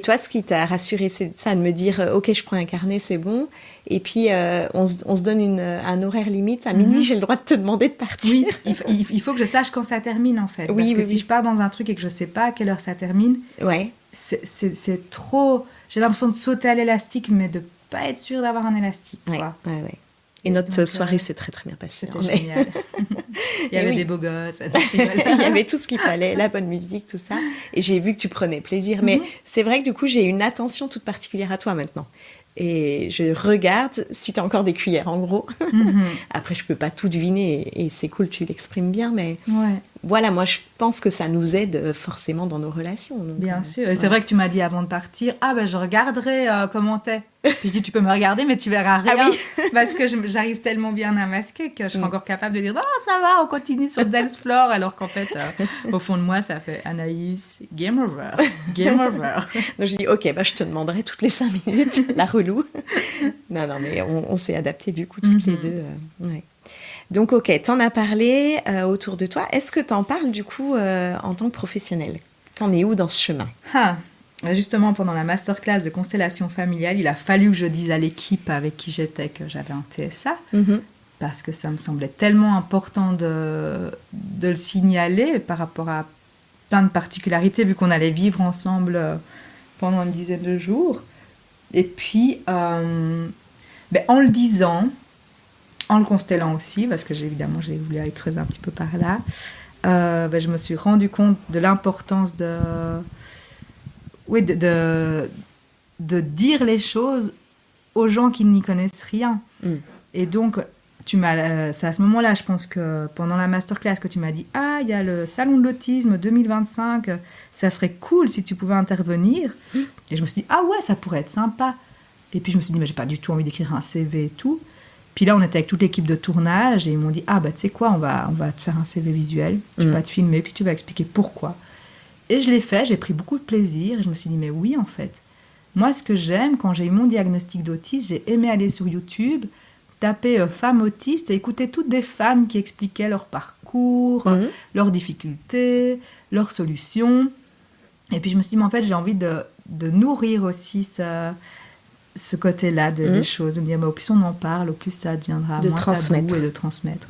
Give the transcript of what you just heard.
Toi, ce qui t'a rassuré, c'est ça, de me dire, ok, je prends un carnet, c'est bon. Et puis, on se donne un horaire limite. À minuit, j'ai le droit de te demander de partir. Oui, il faut que je sache quand ça termine, en fait. Oui, parce que oui, si je pars dans un truc et que je ne sais pas à quelle heure ça termine, ouais. c'est trop... J'ai l'impression de sauter à l'élastique, mais de pas être sûre d'avoir un élastique. Ouais, Quoi. ouais. Et notre soirée s'est très très bien passée. C'était génial. Il y avait des beaux gosses. Il y avait tout ce qu'il fallait, la bonne musique, tout ça. Et j'ai vu que tu prenais plaisir. Mais c'est vrai que du coup, j'ai une attention toute particulière à toi maintenant. Et je regarde si tu as encore des cuillères, en gros. Après, je peux pas tout deviner. Et c'est cool, tu l'exprimes bien. Mais voilà, moi, je pense que ça nous aide forcément dans nos relations. Donc, bien sûr. Et c'est vrai que tu m'as dit avant de partir, je regarderai comment t'es. Puis je dis, tu peux me regarder, mais tu verras rien. Ah oui. Parce que j'arrive tellement bien à masquer que je serai encore capable de dire, non, ça va, on continue sur le dance floor. Alors qu'en fait, au fond de moi, ça fait Anaïs, game over, game over. Donc je dis, ok, je te demanderai toutes les 5 minutes, la relou. Non, mais on s'est adaptés du coup toutes les deux. Ouais. Donc, ok, t'en as parlé autour de toi. Est-ce que t'en parles du coup en tant que professionnel? T'en es où dans ce chemin? Justement, pendant la masterclass de constellation familiale, il a fallu que je dise à l'équipe avec qui j'étais que j'avais un TSA, parce que ça me semblait tellement important de le signaler par rapport à plein de particularités, vu qu'on allait vivre ensemble pendant une dizaine de jours. Et puis, en le disant, en le constellant aussi, parce que évidemment j'ai voulu aller creuser un petit peu par là, je me suis rendu compte de l'importance de dire les choses aux gens qui n'y connaissent rien. Et donc, c'est à ce moment-là, je pense que pendant la masterclass que tu m'as dit, il y a le salon de l'autisme 2025, ça serait cool si tu pouvais intervenir. Et je me suis dit, ça pourrait être sympa. Et puis je me suis dit, mais j'ai pas du tout envie d'écrire un CV et tout. Puis là, on était avec toute l'équipe de tournage et ils m'ont dit, tu sais quoi, on va te faire un CV visuel, tu vas te filmer, puis tu vas expliquer pourquoi. Et je l'ai fait, j'ai pris beaucoup de plaisir. Et je me suis dit, mais oui, en fait. Moi, ce que j'aime, quand j'ai eu mon diagnostic d'autisme, j'ai aimé aller sur YouTube, taper femmes autistes et écouter toutes des femmes qui expliquaient leur parcours, leurs difficultés, leurs solutions. Et puis je me suis dit, mais en fait, j'ai envie de nourrir aussi ce côté-là des choses. De me dire, au plus on en parle, au plus ça deviendra moins tabou et de transmettre.